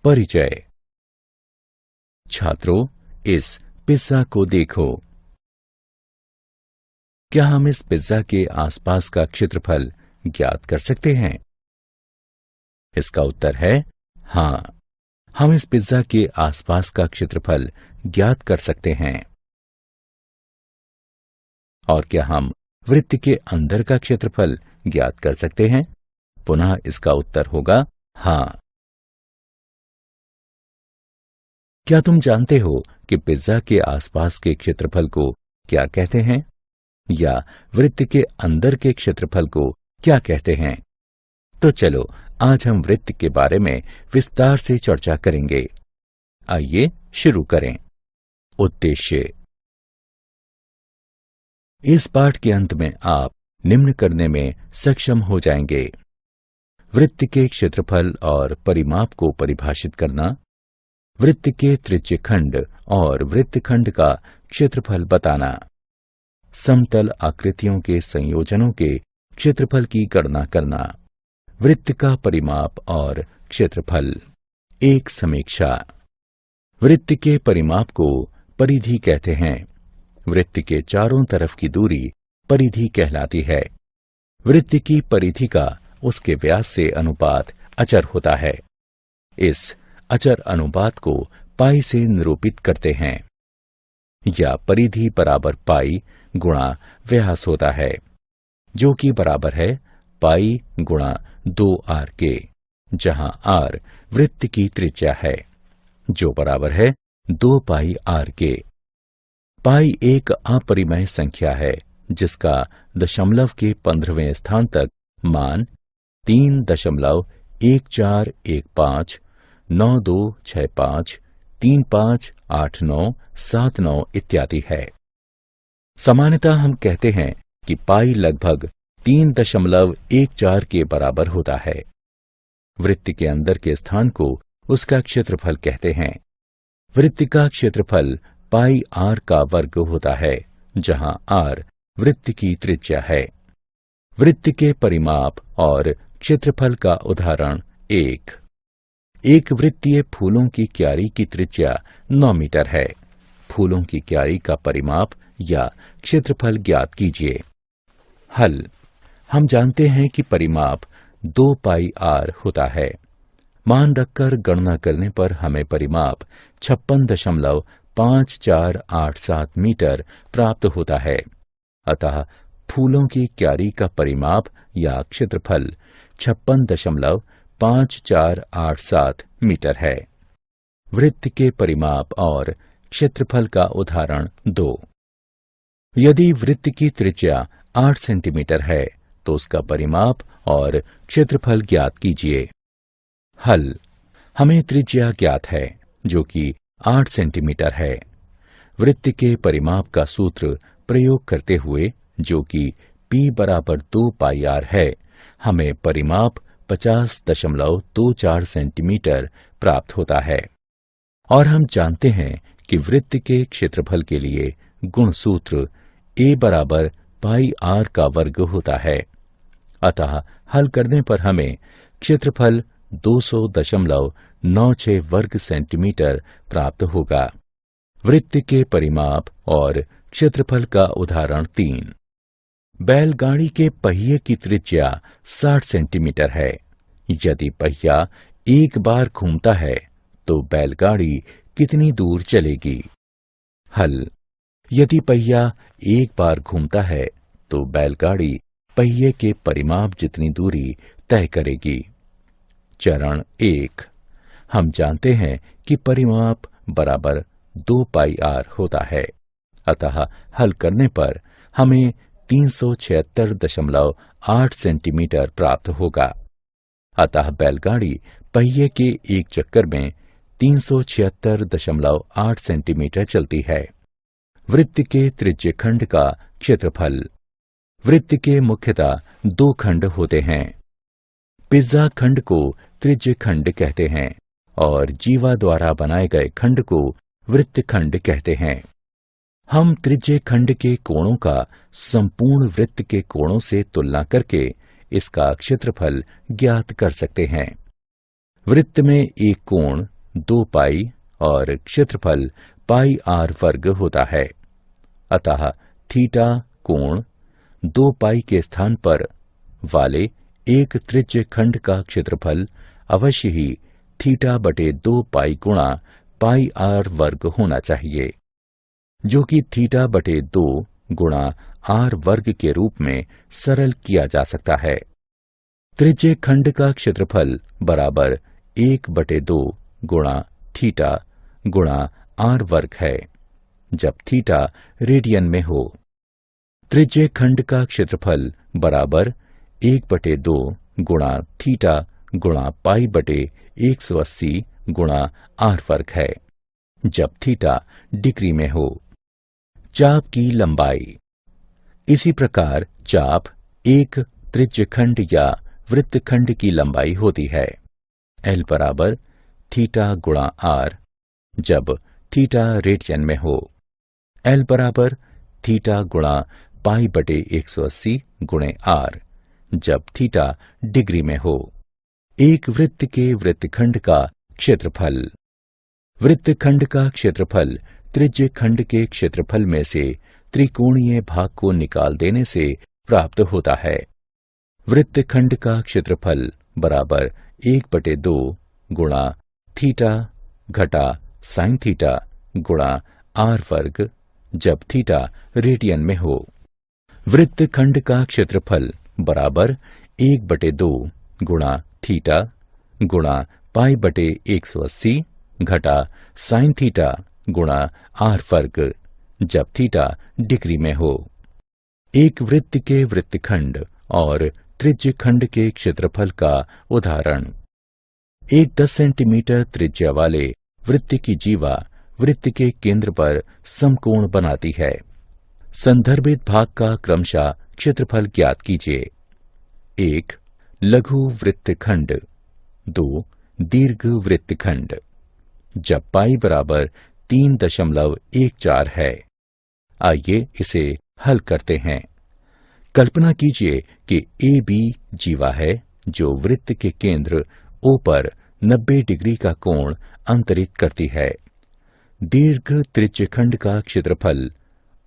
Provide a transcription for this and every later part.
परिचय। छात्रों, इस पिज्जा को देखो। क्या हम इस पिज्जा के आसपास का क्षेत्रफल ज्ञात कर सकते हैं? इसका उत्तर है हाँ, हम इस पिज्जा के आसपास का क्षेत्रफल ज्ञात कर सकते हैं। और क्या हम वृत्त के अंदर का क्षेत्रफल ज्ञात कर सकते हैं? पुनः इसका उत्तर होगा हाँ। क्या तुम जानते हो कि पिज्जा के आसपास के क्षेत्रफल को क्या कहते हैं, या वृत्त के अंदर के क्षेत्रफल को क्या कहते हैं? तो चलो आज हम वृत्त के बारे में विस्तार से चर्चा करेंगे। आइए शुरू करें। उद्देश्य। इस पाठ के अंत में आप निम्न करने में सक्षम हो जाएंगे: वृत्त के क्षेत्रफल और परिमाप को परिभाषित करना, वृत्त के त्रिज्यखंड और वृत्तखंड का क्षेत्रफल बताना, समतल आकृतियों के संयोजनों के क्षेत्रफल की गणना करना, वृत्त का परिमाप और क्षेत्रफल। एक समीक्षा। वृत्त के परिमाप को परिधि कहते हैं। वृत्त के चारों तरफ की दूरी परिधि कहलाती है। वृत्त की परिधि का उसके व्यास से अनुपात अचर होता है। इस अचर अनुपात को पाई से निरूपित करते हैं, या परिधि बराबर पाई गुणा व्यास होता है, जो कि बराबर है पाई गुणा 2r के, जहां r वृत्त की त्रिज्या है, जो बराबर है 2 पाई r के। पाई एक अपरिमेय संख्या है जिसका दशमलव के 15वें स्थान तक मान 3.1415, 9265, 3589, 79 इत्यादि है। सामान्यतः हम कहते हैं कि पाई लगभग 3.14 के बराबर होता है। वृत्त के अंदर के स्थान को उसका क्षेत्रफल कहते हैं। वृत्त का क्षेत्रफल पाई r का वर्ग होता है, जहां r वृत्त की त्रिज्या है। वृत्त के परिमाप और क्षेत्रफल का उदाहरण। एक वृत्तीय फूलों की क्यारी की त्रिज्या 9 मीटर है। फूलों की क्यारी का परिमाप या क्षेत्रफल ज्ञात कीजिए। हल। हम जानते हैं कि परिमाप 2 पाई r होता है। मान रखकर गणना करने पर हमें परिमाप 56.5487 मीटर प्राप्त होता है। अतः फूलों की क्यारी का परिमाप या क्षेत्रफल 56.5487 मीटर है। वृत्त के परिमाप और क्षेत्रफल का उदाहरण 2। यदि वृत्त की त्रिज्या 8 सेंटीमीटर है तो उसका परिमाप और क्षेत्रफल ज्ञात कीजिए। हल। हमें त्रिज्या ज्ञात है, जो कि 8 सेंटीमीटर है। वृत्त के परिमाप का सूत्र प्रयोग करते हुए, जो कि P बराबर 2 पाई r है, हमें परिमाप 50.24 सेंटीमीटर प्राप्त होता है। और हम जानते हैं कि वृत्त के क्षेत्रफल के लिए गुणसूत्र A बराबर पाई r का वर्ग होता है। अतः हल करने पर हमें क्षेत्रफल 200.96 वर्ग सेंटीमीटर प्राप्त होगा। वृत्त के परिमाप और क्षेत्रफल का उदाहरण 3। बैलगाड़ी के पहिए की त्रिज्या 60 सेंटीमीटर है। यदि पहिया एक बार घूमता है तो बैलगाड़ी कितनी दूर चलेगी? हल। यदि पहिया एक बार घूमता है तो बैलगाड़ी पहिए के परिमाप जितनी दूरी तय करेगी। चरण 1। हम जानते हैं कि परिमाप बराबर 2 पाई r होता है। अतः हल करने पर हमें 376.8 सेंटीमीटर प्राप्त होगा। अतः बैलगाड़ी पहिए के एक चक्कर में 376.8 सेंटीमीटर चलती है। वृत्त के त्रिज्यखंड का क्षेत्रफल। वृत्त के मुख्यतः 2 खंड होते हैं। पिज्जा खंड को त्रिज्यखंड कहते हैं और जीवा द्वारा बनाए गए खंड को वृत्तखंड कहते हैं। हम त्रिज्यखंड के कोणों का संपूर्ण वृत्त के कोणों से तुलना करके इसका क्षेत्रफल ज्ञात कर सकते हैं। वृत्त में एक कोण 2 पाई और क्षेत्रफल पाई आर वर्ग होता है। अतः थीटा कोण 2 पाई के स्थान पर वाले एक त्रिज्य खंड का क्षेत्रफल अवश्य ही थीटा बटे 2 पाई गुणा पाई आर वर्ग होना चाहिए, जो कि थीटा बटे 2 गुणा आर वर्ग के रूप में सरल किया जा सकता है। त्रिज्य खंड का क्षेत्रफल बराबर 1/2 गुणा थीटा गुणा आर वर्ग है, जब थीटा रेडियन में हो। त्रिज्य खंड का क्षेत्रफल बराबर 1/2 गुणा थीटा गुणा पाई बटे 180 गुणा आर वर्ग है, जब थीटा डिग्री में हो। चाप की लंबाई। इसी प्रकार चाप एक त्रिज्यखंड या वृत्तखंड की लंबाई होती है। एल बराबर थीटा गुणा आर, जब थीटा रेडियन में हो। एल बराबर थीटा गुणा पाई बटे 180 गुणे आर, जब थीटा डिग्री में हो। एक वृत्त के वृत्तखंड का क्षेत्रफल। वृत्तखंड का क्षेत्रफल त्रिज्यखंड के क्षेत्रफल में से त्रिकोणीय भाग को निकाल देने से प्राप्त होता है। वृत्तखंड का क्षेत्रफल बराबर 1/2 गुणा थीटा घटा साइन थीटा गुणा आर वर्ग, जब थीटा रेडियन में हो। वृत्तखंड का क्षेत्रफल बराबर 1/2 गुणा थीटा गुणा पाई बटे 180 घटा साइन थीटा गुणा आर वर्ग, जब थीटा डिग्री में हो। एक वृत्त के वृत्तखंड और त्रिज्यखंड के क्षेत्रफल का उदाहरण। एक 10 सेंटीमीटर त्रिज्या वाले वृत्त की जीवा वृत्त के केंद्र पर समकोण बनाती है। संदर्भित भाग का क्रमशः क्षेत्रफल ज्ञात कीजिए। 1 लघु वृत्तखंड, 2 दीर्घ वृत्तखंड, जब पाई बराबर 3.14 है। आइए इसे हल करते हैं। कल्पना कीजिए कि ए बी जीवा है जो वृत्त के केंद्र ओ पर 90 डिग्री का कोण अंतरित करती है। दीर्घ त्रिज्यखंड का क्षेत्रफल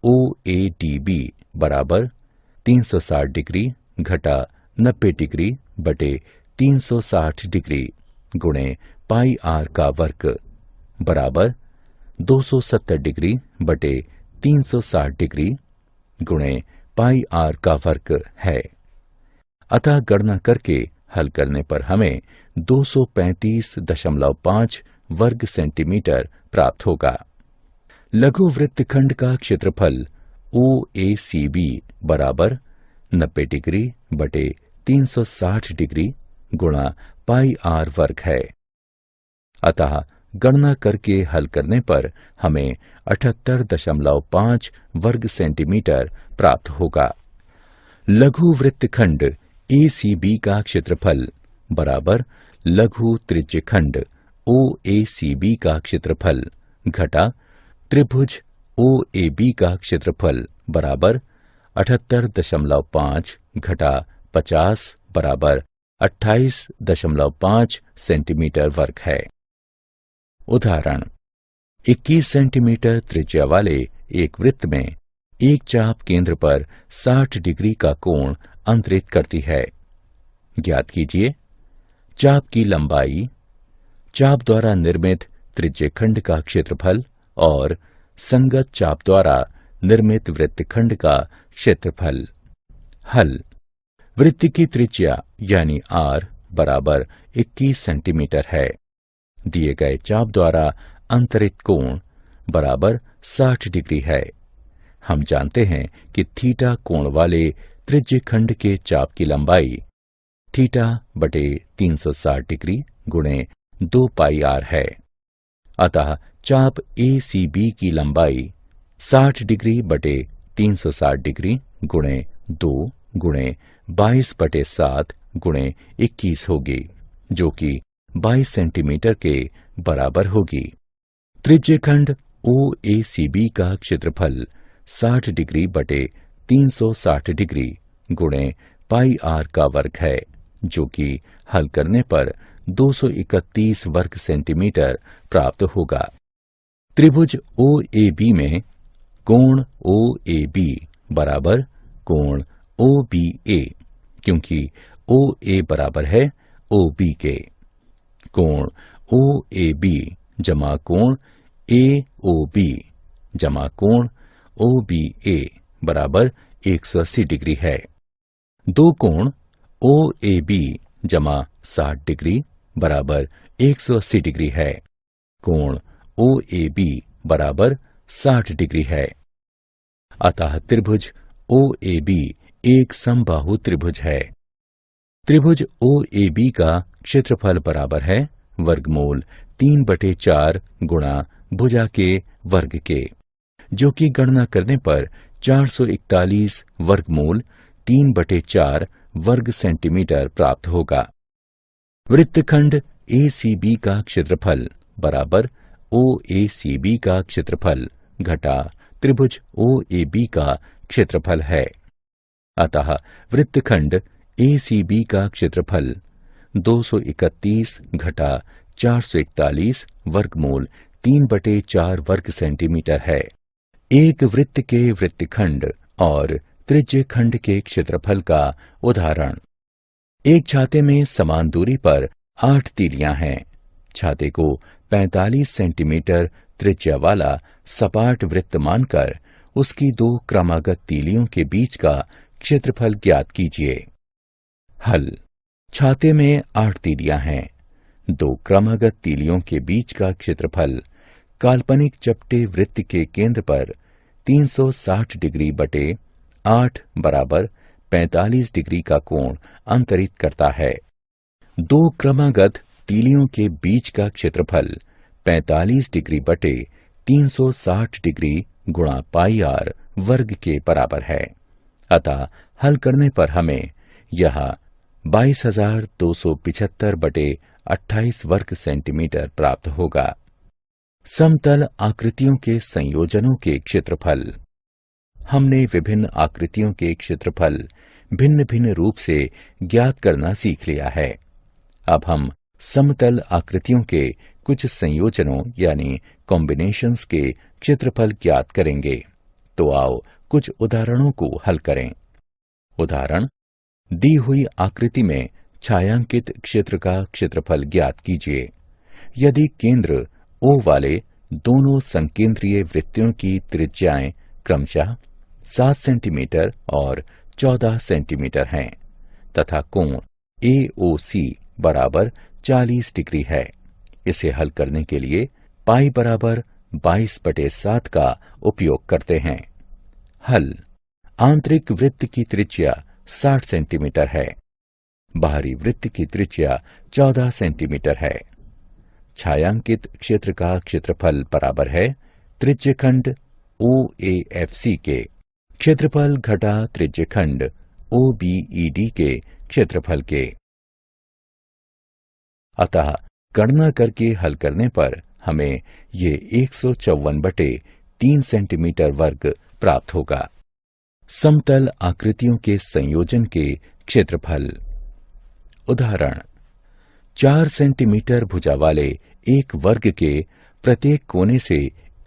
ओ ए डी बी बराबर 360 डिग्री घटा 90 डिग्री बटे 360 डिग्री गुणे पाई आर का वर्ग बराबर 270 डिग्री बटे 360 डिग्री गुणे पाई आर का वर्ग है। अतः गणना करके हल करने पर हमें 235.5 वर्ग सेंटीमीटर प्राप्त होगा। लघु वृत्तखंड का क्षेत्रफल ओ ए सी बी बराबर 90 डिग्री बटे 360 डिग्री गुणा पाई आर वर्ग है। अतः गणना करके हल करने पर हमें 78.5 वर्ग सेंटीमीटर प्राप्त होगा। लघु वृत्तखंड ए सी बी का क्षेत्रफल बराबर लघु त्रिज्यखंड ओ ए सी बी का क्षेत्रफल घटा त्रिभुज ओ ए बी का क्षेत्रफल बराबर 78.5 घटा 50 बराबर 28.5 सेंटीमीटर वर्ग है। उदाहरण 21 सेंटीमीटर त्रिज्या वाले एक वृत्त में एक चाप केंद्र पर 60 डिग्री का कोण अंतरित करती है। ज्ञात कीजिए चाप की लंबाई, चाप द्वारा निर्मित त्रिज्यखंड का क्षेत्रफल और संगत चाप द्वारा निर्मित वृत्तखंड का क्षेत्रफल। हल। वृत्त की त्रिज्या यानी आर बराबर 21 सेंटीमीटर है। दिए गए चाप द्वारा अंतरित कोण बराबर 60 डिग्री है। हम जानते हैं कि थीटा कोण वाले त्रिज्यखंड के चाप की लंबाई थीटा बटे 360 डिग्री गुणे 2 पाई आर है। अतः चाप ए सी बी की लंबाई 60 डिग्री बटे 360 डिग्री गुणे 2 गुणे 22/7 गुणे 21 होगी, जो कि 22 सेंटीमीटर के बराबर होगी। त्रिज्यखंड ओ ए सी बी का क्षेत्रफल 60 डिग्री बटे 360 डिग्री गुणे पाई आर का वर्ग है, जो कि हल करने पर 231 वर्ग सेंटीमीटर प्राप्त होगा। त्रिभुज OAB में कोण OAB बराबर कोण OBA, क्योंकि OA बराबर है OB के। कोण OAB जमा कोण AOB जमा कोण OBA बराबर 180 डिग्री है। दो कोण OAB जमा 60 डिग्री बराबर 180 डिग्री है। कोण OAB बराबर 60 डिग्री है। अतः त्रिभुज OAB एक समबाहु त्रिभुज है। त्रिभुज OAB का क्षेत्रफल बराबर है वर्गमूल 3/4 गुणा भुजा के वर्ग के, जो कि गणना करने पर 441 वर्गमूल 3/4 वर्ग सेंटीमीटर प्राप्त होगा। वृत्तखंड ACB का क्षेत्रफल बराबर OACB का क्षेत्रफल घटा त्रिभुज OAB का क्षेत्रफल है। अतः वृत्तखंड ACB का क्षेत्रफल 231 घटा 441 वर्गमूल 3/4 वर्ग सेंटीमीटर है। एक वृत्त के वृत्तखंड और त्रिज्य खंड के क्षेत्रफल का उदाहरण। एक छाते में समान दूरी पर 8 तीलियां हैं। छाते को 45 सेंटीमीटर त्रिज्या वाला सपाट वृत्त मानकर उसकी दो क्रमागत तीलियों के बीच का क्षेत्रफल ज्ञात कीजिए। हल। छाते में 8 तीलियां हैं। दो क्रमागत तीलियों के बीच का क्षेत्रफल काल्पनिक चपटे वृत्त के केंद्र पर 360 डिग्री बटे 8 बराबर 45 डिग्री का कोण अंतरित करता है। दो क्रमागत तीलियों के बीच का क्षेत्रफल 45 डिग्री बटे 360 डिग्री गुणा पाई r वर्ग के बराबर है। अतः हल करने पर हमें यह 22,275 बटे 28 वर्ग सेंटीमीटर प्राप्त होगा। समतल आकृतियों के संयोजनों के क्षेत्रफल। हमने विभिन्न आकृतियों के क्षेत्रफल भिन्न भिन्न रूप से ज्ञात करना सीख लिया है। अब हम समतल आकृतियों के कुछ संयोजनों यानी कॉम्बिनेशंस के क्षेत्रफल ज्ञात करेंगे। तो आओ कुछ उदाहरणों को हल करें। उदाहरण: दी हुई आकृति में छायांकित क्षेत्र का क्षेत्रफल ज्ञात कीजिए। यदि केंद्र O वाले दोनों संकेंद्रीय वृत्तों की त्रिज्याएं क्रमशः 7 सेंटीमीटर और 14 सेंटीमीटर हैं तथा कोण AOC बराबर 40 डिग्री है, इसे हल करने के लिए पाई बराबर 22/7 का उपयोग करते हैं। हल। आंतरिक वृत्त की त्रिज्या 60 सेंटीमीटर है। बाहरी वृत्त की त्रिज्या 14 सेंटीमीटर है। छायांकित क्षेत्र का क्षेत्रफल बराबर है त्रिज्यखंड OAFC के क्षेत्रफल घटा त्रिज्यखंड OBED के क्षेत्रफल के। अतः गणना करके हल करने पर हमें ये 154/3 सेंटीमीटर वर्ग प्राप्त होगा। समतल आकृतियों के संयोजन के क्षेत्रफल। उदाहरण: 4 सेंटीमीटर भुजा वाले एक वर्ग के प्रत्येक कोने से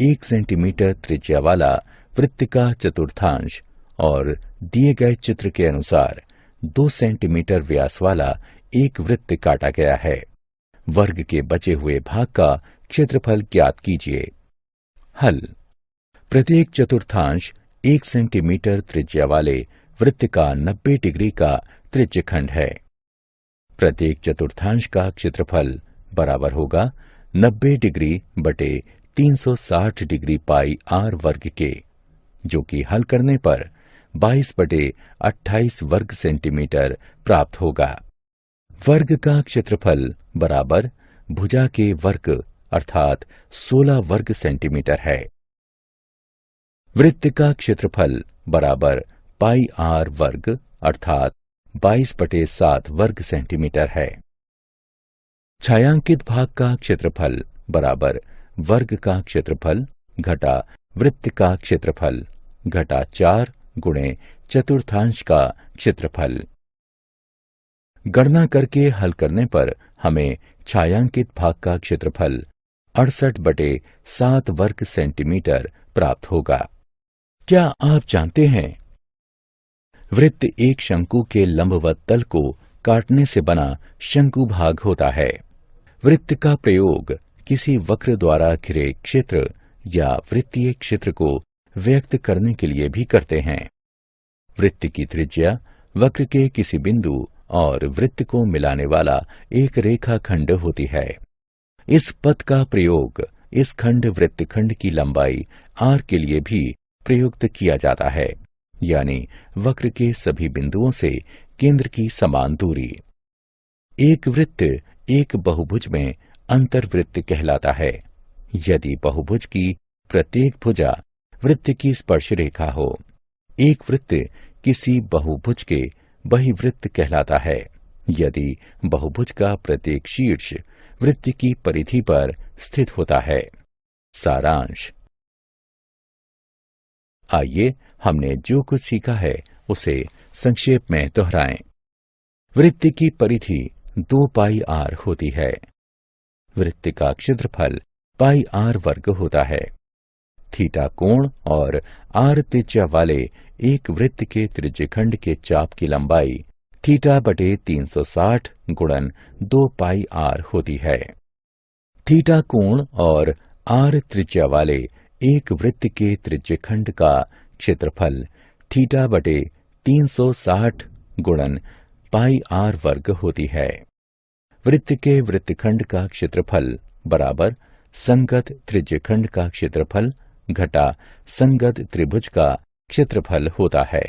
1 सेंटीमीटर त्रिज्या वाला वृत्त का चतुर्थांश और दिए गए चित्र के अनुसार 2 सेंटीमीटर व्यास वाला एक वृत्त काटा गया है। वर्ग के बचे हुए भाग का क्षेत्रफल ज्ञात कीजिए। हल। प्रत्येक चतुर्थांश 1 सेंटीमीटर त्रिज्या वाले वृत्त का 90 डिग्री का त्रिज्यखंड है। प्रत्येक चतुर्थांश का क्षेत्रफल बराबर होगा 90 डिग्री बटे 360 डिग्री पाई r वर्ग के, जो कि हल करने पर 22/28 वर्ग सेंटीमीटर प्राप्त होगा। वर्ग का क्षेत्रफल बराबर भुजा के वर्ग अर्थात 16 वर्ग सेंटीमीटर है। वृत्त का क्षेत्रफल बराबर पाई r वर्ग अर्थात 22/7 वर्ग सेंटीमीटर है। छायांकित भाग का क्षेत्रफल बराबर वर्ग का क्षेत्रफल घटा वृत्त का क्षेत्रफल घटा 4 गुणे चतुर्थांश का क्षेत्रफल। गणना करके हल करने पर हमें छायांकित भाग का क्षेत्रफल 68/7 वर्ग सेंटीमीटर प्राप्त होगा। क्या आप जानते हैं, वृत्त एक शंकु के लंबवत तल को काटने से बना शंकु भाग होता है। वृत्त का प्रयोग किसी वक्र द्वारा घिरे क्षेत्र या वृत्तीय क्षेत्र को व्यक्त करने के लिए भी करते हैं। वृत्त की त्रिज्या वक्र के किसी बिंदु और वृत्त को मिलाने वाला एक रेखाखंड होती है। इस पथ का प्रयोग इस खंड वृत्तखंड की लंबाई r के लिए भी प्रयुक्त किया जाता है, यानी वक्र के सभी बिंदुओं से केंद्र की समान दूरी। एक वृत्त एक बहुभुज में अंतर्वृत्त कहलाता है, यदि बहुभुज की प्रत्येक भुजा वृत्त की स्पर्श रेखा हो। एक वृत्त किसी बहुभुज के बहिवृत्त कहलाता है, यदि बहुभुज का प्रत्येक शीर्ष वृत्त की परिधि पर स्थित होता है। सारांश। आइए हमने जो कुछ सीखा है उसे संक्षेप में दोहराएं। वृत्त की परिधि 2πr होती है। वृत्त का क्षेत्रफल πr वर्ग होता है। थीटा कोण और r त्रिज्या वाले एक वृत्त के त्रिज्यखंड के चाप की लंबाई θ/360 गुणन 2πr होती है। थीटा कोण और r त्रिज्या वाले एक वृत्त के त्रिज्यखंड का क्षेत्रफल θ/360 गुणन πr वर्ग होती है। वृत्त के वृत्तखंड का क्षेत्रफल बराबर संगत त्रिज्यखंड का क्षेत्रफल घटा संगत त्रिभुज का क्षेत्रफल होता है।